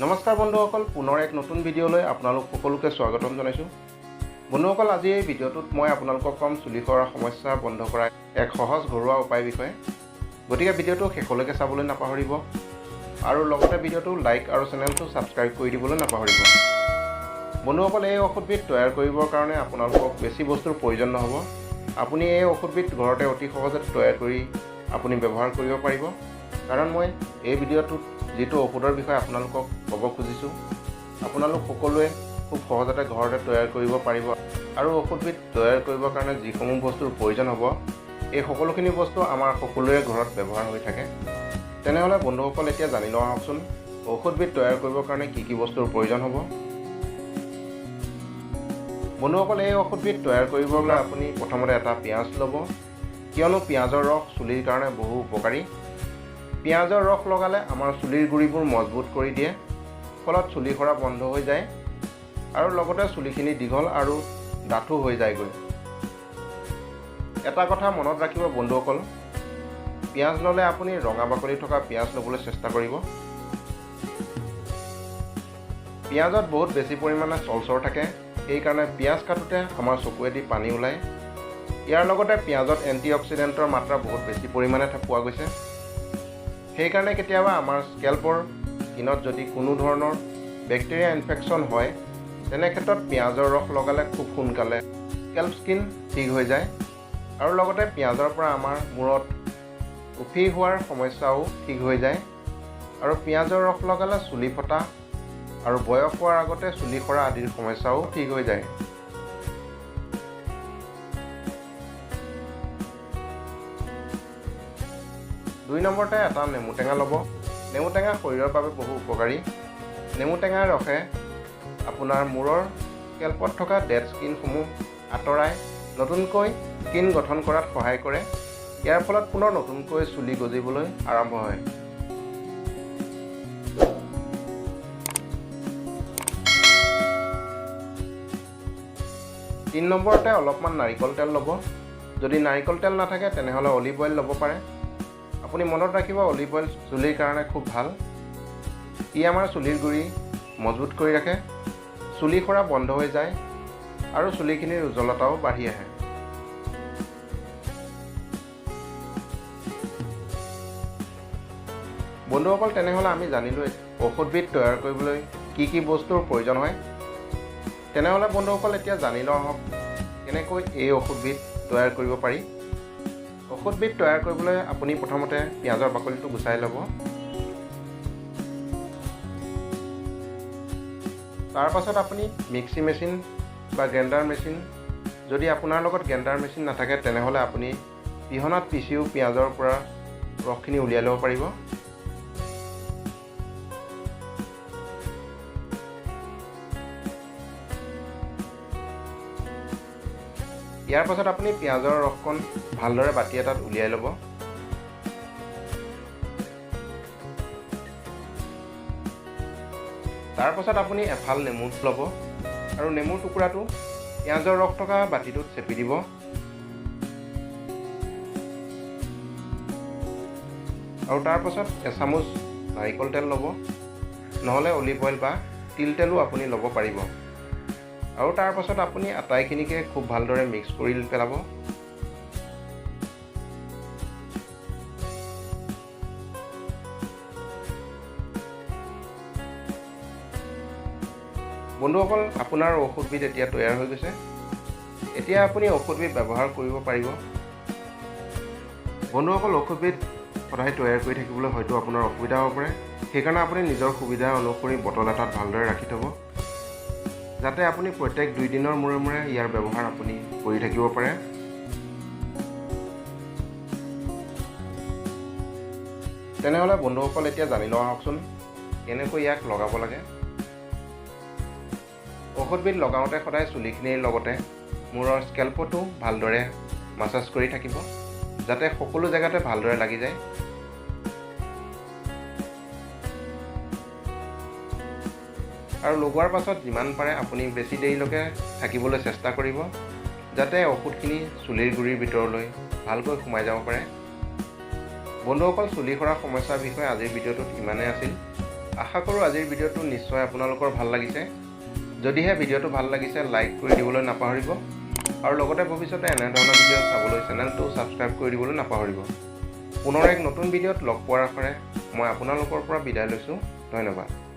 নমস্কাৰ বন্ধুসকল, পুনৰ এক নতুন ভিডিঅ'লৈ আপোনালোক সকলোকে স্বাগতম জনাইছোঁ। বন্ধুসকল, আজি এই ভিডিঅ'টোত মই আপোনালোকক কম চুলি সৰা সমস্যা বন্ধ কৰা এক সহজ ঘৰুৱা উপায় বিষয়ে। গতিকে ভিডিঅ'টো শেষলৈকে চাবলৈ নাপাহৰিব আৰু লগতে ভিডিঅ'টো লাইক আৰু চেনেলটো ছাবস্ক্ৰাইব কৰি দিবলৈ নাপাহৰিব। বন্ধুসকল, এই ঔষধবিধ তৈয়াৰ কৰিবৰ কাৰণে আপোনালোকক বেছি বস্তুৰ প্ৰয়োজন নহ'ব। আপুনি এই ঔষধবিধ ঘৰতে অতি সহজে তৈয়াৰ কৰি আপুনি ব্যৱহাৰ কৰিব পাৰিব। কাৰণ মই এই ভিডিঅ'টোত যিটো ঔষধৰ বিষয়ে আপোনালোকক ক'ব খুজিছোঁ, আপোনালোক সকলোৱে খুব সহজতে ঘৰতে তৈয়াৰ কৰিব পাৰিব। আৰু ঔষধবিধ তৈয়াৰ কৰিবৰ কাৰণে যিসমূহ বস্তুৰ প্ৰয়োজন হ'ব, এই সকলোখিনি বস্তু আমাৰ সকলোৰে ঘৰত ব্যৱহাৰ হৈ থাকে। তেনেহ'লে বন্ধুসকল, এতিয়া জানি লোৱা হওকচোন ঔষধবিধ তৈয়াৰ কৰিবৰ কাৰণে কি কি বস্তুৰ প্ৰয়োজন হ'ব। বন্ধুসকল, এই ঔষধবিধ তৈয়াৰ কৰিবলৈ আপুনি প্ৰথমতে এটা পিঁয়াজ ল'ব, কিয়নো পিঁয়াজৰ ৰস চুলিৰ কাৰণে বহু উপকাৰী। পিঁয়াজৰ ৰস লগালে আমাৰ চুলিৰ গুৰিবোৰ মজবুত কৰি দিয়ে, ফলত চুলি সৰা বন্ধ হৈ যায় আৰু লগতে চুলিখিনি দীঘল আৰু ডাঠো হৈ যায়গৈ। এটা কথা মনত ৰাখিব বন্ধুসকল, পিঁয়াজ ল'লে আপুনি ৰঙা বাকলি থকা পিঁয়াজ ল'বলৈ চেষ্টা কৰিব। পিঁয়াজত বহুত বেছি পৰিমাণে চলচৰ থাকে, সেইকাৰণে পিঁয়াজ কাটোতে আমাৰ চকুৱেদি পানী ওলায়। ইয়াৰ লগতে পিঁয়াজত এণ্টিঅক্সিডেণ্টৰ মাত্ৰা বহুত বেছি পৰিমাণে পোৱা গৈছে। সেইকাৰণে কেতিয়াবা আমাৰ স্কেল্পৰ স্কিনত যদি কোনো ধৰণৰ বেক্টেৰিয়া ইনফেকশ্যন হয়, তেনে ক্ষেত্ৰত পিঁয়াজৰ ৰস লগালে খুব সোনকালে স্কেল্প স্কিন ঠিক হৈ যায়। আৰু লগতে পিঁয়াজৰ পৰা আমাৰ মূৰত উফি হোৱাৰ সমস্যাও ঠিক হৈ যায়। আৰু পিঁয়াজৰ ৰস লগালে চুলি ফটা আৰু বয়স হোৱাৰ আগতে চুলি সৰা আদিৰ সমস্যাও ঠিক হৈ যায়। দুই নম্বৰতে এটা নেমু টেঙা ল'ব। নেমু টেঙা শৰীৰৰ বাবে বহু উপকাৰী। নেমু টেঙাৰ ৰসে আপোনাৰ মূৰৰ স্কেল্পত থকা ডেড স্কিনসমূহ আঁতৰাই নতুনকৈ স্কিন গঠন কৰাত সহায় কৰে। ইয়াৰ ফলত পুনৰ নতুনকৈ চুলি গজিবলৈ আৰম্ভ হয়। তিনি নম্বৰতে অলপমান নাৰিকল তেল ল'ব। যদি নাৰিকল তেল নাথাকে তেনেহ'লে অলিভ অইল ল'ব পাৰে। আপুনি মনত ৰাখিব, অলিভ অইল চুলিৰ কাৰণে খুব ভাল। ই আমাৰ চুলিৰ গুৰি মজবুত কৰি ৰাখে, চুলি সৰা বন্ধ হৈ যায় আৰু চুলিখিনিৰ উজ্জ্বলতাও বাঢ়ি আহে। বন্ধুসকল, তেনেহ'লে আমি জানিলোঁ ঔষধবিধ তৈয়াৰ কৰিবলৈ কি কি বস্তুৰ প্ৰয়োজন হয়। তেনেহ'লে বন্ধুসকল, এতিয়া জানি লোৱা হওক কেনেকৈ এই ঔষধবিধ তৈয়াৰ কৰিব পাৰি। ঔষধবিধ তৈয়াৰ কৰিবলৈ আপুনি প্ৰথমতে পিঁয়াজৰ বাকলিটো গুচাই ল'ব। তাৰ পাছত আপুনি মিক্সি মেচিন বা গ্ৰাইণ্ডাৰ মেচিন, যদি আপোনাৰ লগত গ্ৰাইণ্ডাৰ মেচিন নাথাকে তেনেহ'লে আপুনি পিহনাত পিচিও পিঁয়াজৰ পৰা ৰসখিনি উলিয়াই ল'ব পাৰিব। ইয়াৰ পাছত আপুনি পিঁয়াজৰ ৰসকণ ভালদৰে বাতি এটাত উলিয়াই ল'ব। তাৰ পাছত আপুনি এফাল নেমু ল'ব আৰু নেমুৰ টুকুৰাটো পিঁয়াজৰ ৰস থকা বাতিটোত চেপি দিব। আৰু তাৰ পাছত এচামুচ নাৰিকল তেল ল'ব, নহ'লে অলিভ অইল বা তিল তেলো আপুনি ল'ব পাৰিব। আৰু তাৰ পাছত আপুনি আটাইখিনিকে খুব ভালদৰে মিক্স কৰি পেলাব। বন্ধুসকল, আপোনাৰ ঔষধবিধ এতিয়া তৈয়াৰ হৈ গৈছে। এতিয়া আপুনি ঔষধবিধ ব্যৱহাৰ কৰিব পাৰিব। বন্ধুসকল, ঔষধবিধ সদায় তৈয়াৰ কৰি থাকিবলৈ হয়তো আপোনাৰ অসুবিধা হ'ব পাৰে। সেইকাৰণে আপুনি নিজৰ সুবিধা অনুসৰি বটল এটাত ভালদৰে ৰাখি থ'ব, যাতে আপুনি প্ৰত্যেক 2 দিনৰ মূৰে মূৰে ইয়াৰ ব্যৱহাৰ আপুনি কৰি থাকিব পাৰে। তেনেহ'লে বন্ধুসকল, এতিয়া জানি লোৱা হওকচোন কেনেকৈ ইয়াক লগাব লাগে। ঔষধবিধ লগাওঁতে সদায় চুলিখিনিৰ লগতে মূৰৰ স্কেল্পতো ভালদৰে মাছাজ কৰি থাকিব, যাতে সকলো জেগাতে ভালদৰে লাগি যায়। আৰু লগোৱাৰ পাছত যিমান পাৰে আপুনি বেছি দেৰিলৈকে থাকিবলৈ চেষ্টা কৰিব, যাতে ঔষধখিনি চুলিৰ গুৰিৰ ভিতৰলৈ ভালকৈ সোমাই যাব পাৰে। বন্ধুসকল, চুলি সৰা সমস্যাৰ বিষয়ে আজিৰ ভিডিঅ'টোত ইমানেই আছিল। আশা কৰোঁ আজিৰ ভিডিঅ'টো নিশ্চয় আপোনালোকৰ ভাল লাগিছে। যদিহে ভিডিঅ'টো ভাল লাগিছে লাইক কৰি দিবলৈ নাপাহৰিব আৰু লগতে ভৱিষ্যতে এনেধৰণৰ ভিডিঅ' চাবলৈ চেনেলটো ছাবস্ক্ৰাইব কৰি দিবলৈ নাপাহৰিব। পুনৰ এক নতুন ভিডিঅ'ত লগ পোৱাৰ আশাৰে মই আপোনালোকৰ পৰা বিদায় লৈছোঁ। ধন্যবাদ।